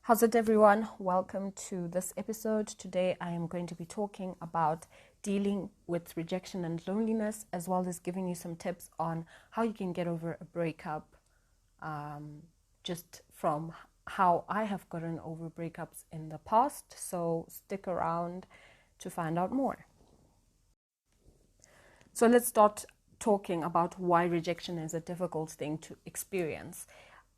How's it, everyone? Welcome to this episode. Today I am going to be talking about dealing with rejection and loneliness, as well as giving you some tips on how you can get over a breakup, just from how I have gotten over breakups in the past. So stick around to find out more. So let's start talking about why rejection is a difficult thing to experience.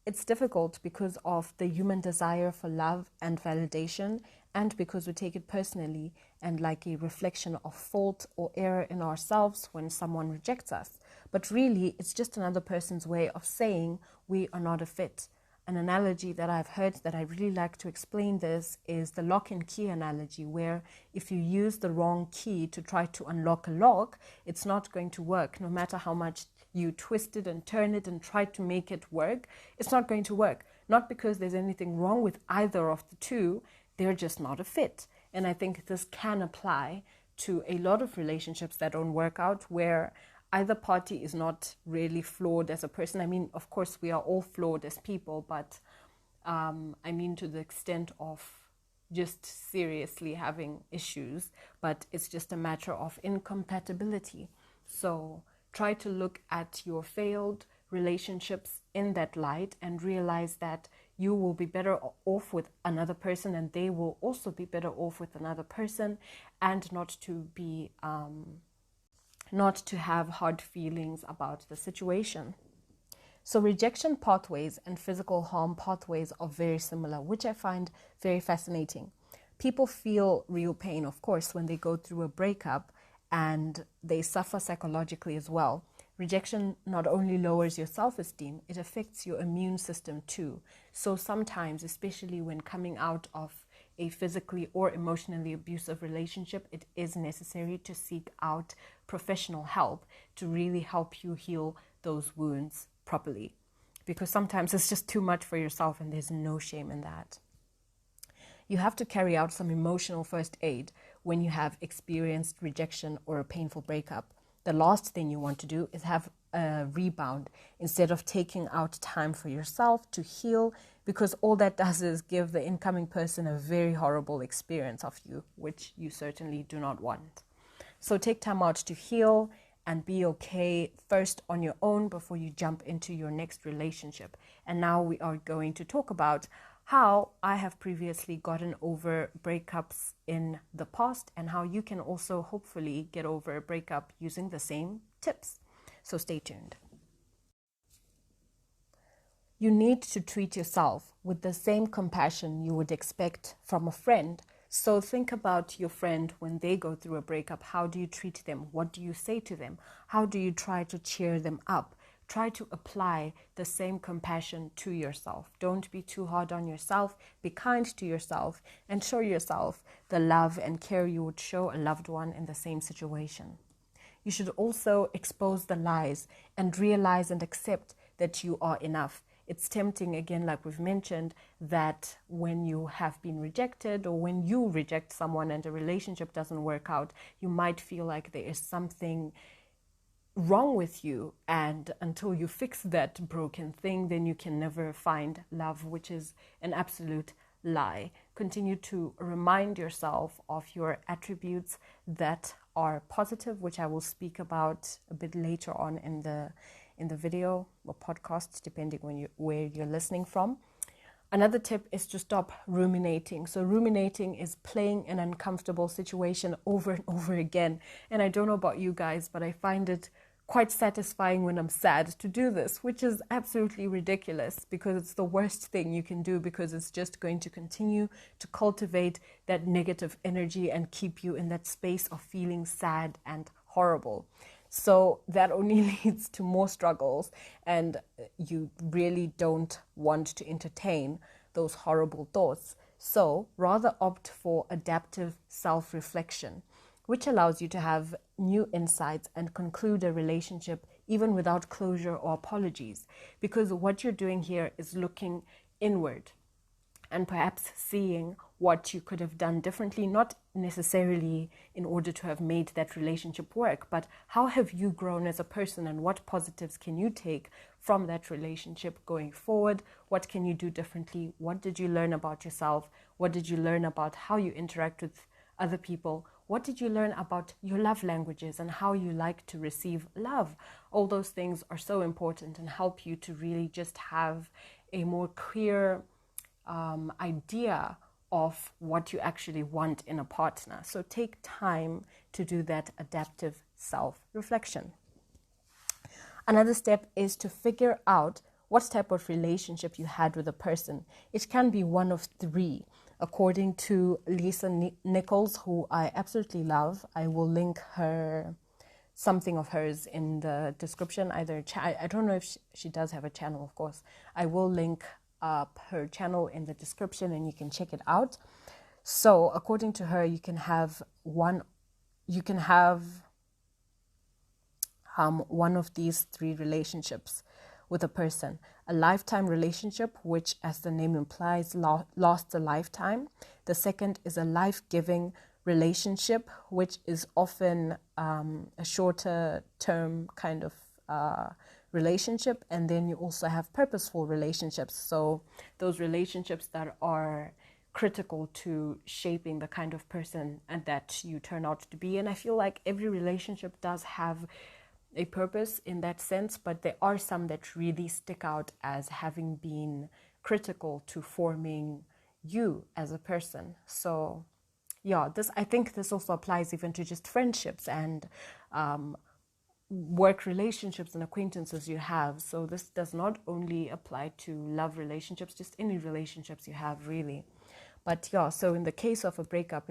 It's difficult because of the human desire for love and validation, and because we take it personally and like a reflection of fault or error in ourselves when someone rejects us. But really, it's just another person's way of saying we are not a fit. An analogy that I've heard that I really like to explain this is the lock and key analogy, where if you use the wrong key to try to unlock a lock, it's not going to work. No matter how much you twist it and turn it and try to make it work, it's not going to work. Not because there's anything wrong with either of the two, they're just not a fit. And I think this can apply to a lot of relationships that don't work out, where either party is not really flawed as a person. I mean, of course, we are all flawed as people, but I mean to the extent of just seriously having issues, but it's just a matter of incompatibility. So try to look at your failed relationships in that light and realize that you will be better off with another person, and they will also be better off with another person, and not to have hard feelings about the situation. So rejection pathways and physical harm pathways are very similar, which I find very fascinating. People feel real pain, of course, when they go through a breakup, and they suffer psychologically as well. Rejection not only lowers your self-esteem, it affects your immune system too. So sometimes, especially when coming out of a physically or emotionally abusive relationship, it is necessary to seek out professional help to really help you heal those wounds properly. Because sometimes it's just too much for yourself, and there's no shame in that. You have to carry out some emotional first aid when you have experienced rejection or a painful breakup. The last thing you want to do is have a rebound instead of taking out time for yourself to heal, because all that does is give the incoming person a very horrible experience of you, which you certainly do not want. So take time out to heal and be okay first on your own before you jump into your next relationship. And now we are going to talk about how I have previously gotten over breakups in the past, and how you can also hopefully get over a breakup using the same tips. So stay tuned. You need to treat yourself with the same compassion you would expect from a friend. So think about your friend when they go through a breakup. How do you treat them? What do you say to them? How do you try to cheer them up? Try to apply the same compassion to yourself. Don't be too hard on yourself. Be kind to yourself and show yourself the love and care you would show a loved one in the same situation. You should also expose the lies and realize and accept that you are enough. It's tempting, again, like we've mentioned, that when you have been rejected, or when you reject someone and a relationship doesn't work out, you might feel like there is something wrong with you, and until you fix that broken thing, then you can never find love, which is an absolute lie. Continue to remind yourself of your attributes that are positive, which I will speak about a bit later on in the video or podcast, depending where you're listening from. Another tip is to stop ruminating. So ruminating is playing an uncomfortable situation over and over again. And I don't know about you guys, but I find it quite satisfying when I'm sad to do this, which is absolutely ridiculous, because it's the worst thing you can do, because it's just going to continue to cultivate that negative energy and keep you in that space of feeling sad and horrible. So that only leads to more struggles, and you really don't want to entertain those horrible thoughts. So rather opt for adaptive self-reflection, which allows you to have new insights and conclude a relationship even without closure or apologies. Because what you're doing here is looking inward and perhaps seeing what you could have done differently, not necessarily in order to have made that relationship work, but how have you grown as a person, and what positives can you take from that relationship going forward? What can you do differently? What did you learn about yourself? What did you learn about how you interact with other people? What did you learn about your love languages and how you like to receive love? All those things are so important and help you to really just have a more clear idea of what you actually want in a partner. So take time to do that adaptive self-reflection. Another step is to figure out what type of relationship you had with a person. It can be one of three. According to Lisa Nichols, who I absolutely love, I will link something of hers in the description. I don't know if she does have a channel, of course. I will link up her channel in the description and you can check it out. So according to her, you can have one of these three relationships with a person. A lifetime relationship, which, as the name implies, lasts a lifetime. The second is a life-giving relationship, which is often a shorter term kind of relationship. And then you also have purposeful relationships. So those relationships that are critical to shaping the kind of person and that you turn out to be. And I feel like every relationship does have a purpose in that sense, but there are some that really stick out as having been critical to forming you as a person. So yeah, I think this also applies even to just friendships and work relationships and acquaintances you have. So this does not only apply to love relationships, just any relationships you have, really. But yeah, so in the case of a breakup,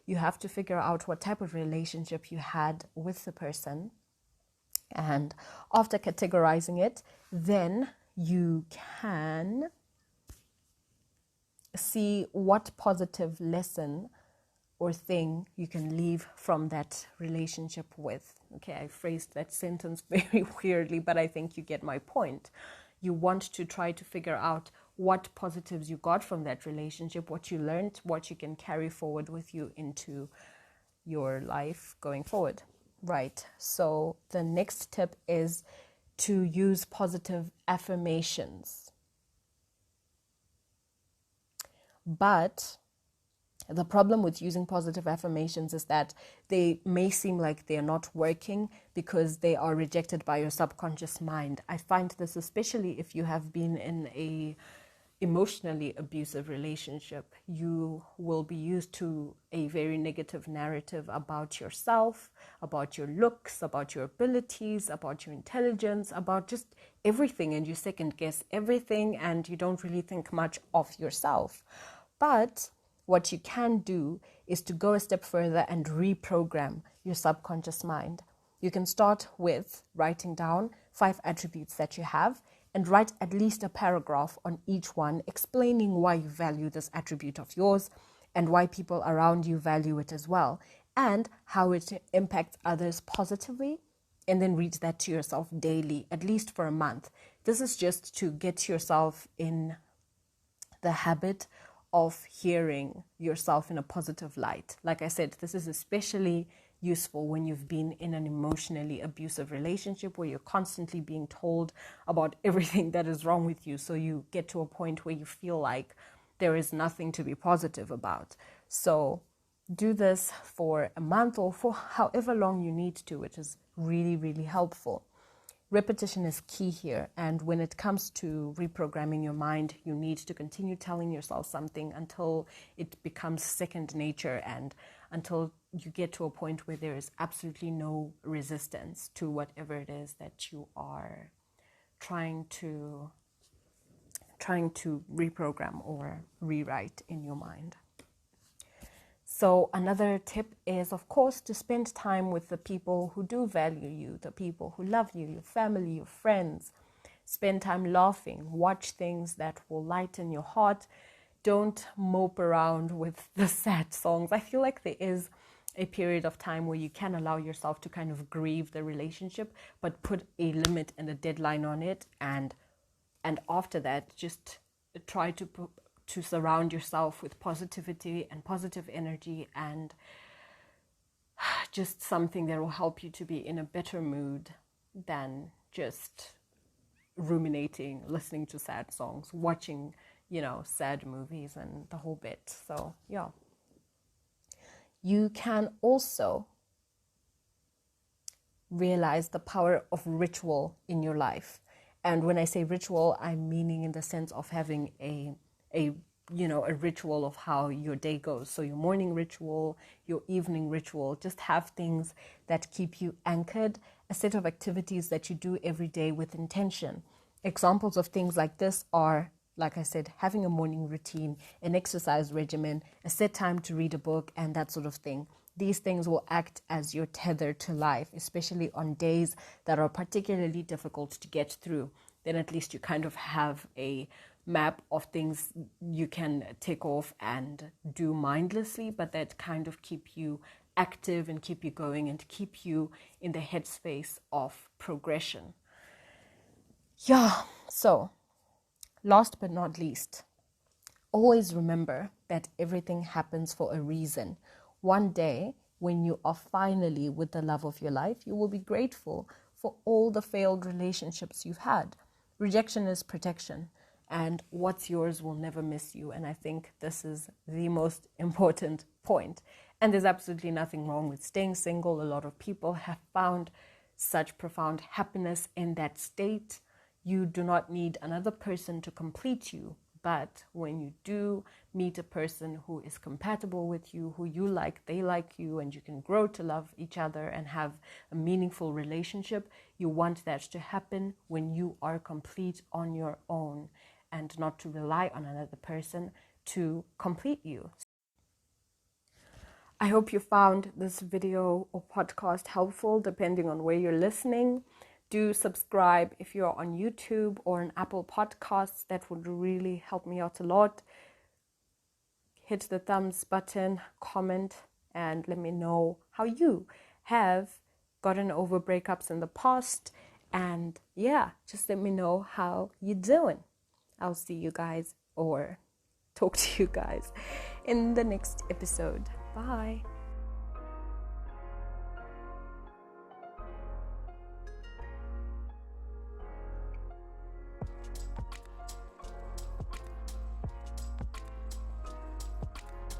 you have to figure out what type of relationship you had with the person. And after categorizing it, then you can see what positive lesson or thing you can leave from that relationship with. Okay, I phrased that sentence very weirdly, but I think you get my point. You want to try to figure out what positives you got from that relationship, what you learned, what you can carry forward with you into your life going forward. Right, so the next tip is to use positive affirmations. But the problem with using positive affirmations is that they may seem like they're not working because they are rejected by your subconscious mind. I find this especially if you have been in a emotionally abusive relationship. You will be used to a very negative narrative about yourself, about your looks, about your abilities, about your intelligence, about just everything, and you second guess everything and you don't really think much of yourself. But what you can do is to go a step further and reprogram your subconscious mind. You can start with writing down 5 attributes that you have and write at least a paragraph on each one, explaining why you value this attribute of yours and why people around you value it as well, and how it impacts others positively. And then read that to yourself daily, at least for a month. This is just to get yourself in the habit of hearing yourself in a positive light. Like I said, this is especially useful when you've been in an emotionally abusive relationship where you're constantly being told about everything that is wrong with you. So you get to a point where you feel like there is nothing to be positive about. So do this for a month or for however long you need to, which is really, really helpful. Repetition is key here. And when it comes to reprogramming your mind, you need to continue telling yourself something until it becomes second nature and until you get to a point where there is absolutely no resistance to whatever it is that you are trying to reprogram or rewrite in your mind. So another tip is, of course, to spend time with the people who do value you, the people who love you, your family, your friends. Spend time laughing, watch things that will lighten your heart. Don't mope around with the sad songs. I feel like there is a period of time where you can allow yourself to kind of grieve the relationship, but put a limit and a deadline on it. And after that, just try to to surround yourself with positivity and positive energy, and just something that will help you to be in a better mood than just ruminating, listening to sad songs, watching, sad movies and the whole bit. So, yeah. You can also realize the power of ritual in your life. And when I say ritual, I'm meaning in the sense of having a ritual of how your day goes. So your morning ritual, your evening ritual, just have things that keep you anchored, a set of activities that you do every day with intention. Examples of things like this are, like I said, having a morning routine, an exercise regimen, a set time to read a book, and that sort of thing. These things will act as your tether to life, especially on days that are particularly difficult to get through. Then at least you kind of have a map of things you can take off and do mindlessly, but that kind of keep you active and keep you going and keep you in the headspace of progression. Yeah, so last but not least, always remember that everything happens for a reason. One day, when you are finally with the love of your life, you will be grateful for all the failed relationships you've had. Rejection is protection, and what's yours will never miss you. And I think this is the most important point. And there's absolutely nothing wrong with staying single. A lot of people have found such profound happiness in that state. You do not need another person to complete you. But when you do meet a person who is compatible with you, who you like, they like you, and you can grow to love each other and have a meaningful relationship, you want that to happen when you are complete on your own and not to rely on another person to complete you. I hope you found this video or podcast helpful, depending on where you're listening. Do subscribe if you're on YouTube or on Apple Podcasts. That would really help me out a lot. Hit the thumbs button, comment, and let me know how you have gotten over breakups in the past. And yeah, just let me know how you're doing. I'll see you guys or talk to you guys in the next episode. Bye.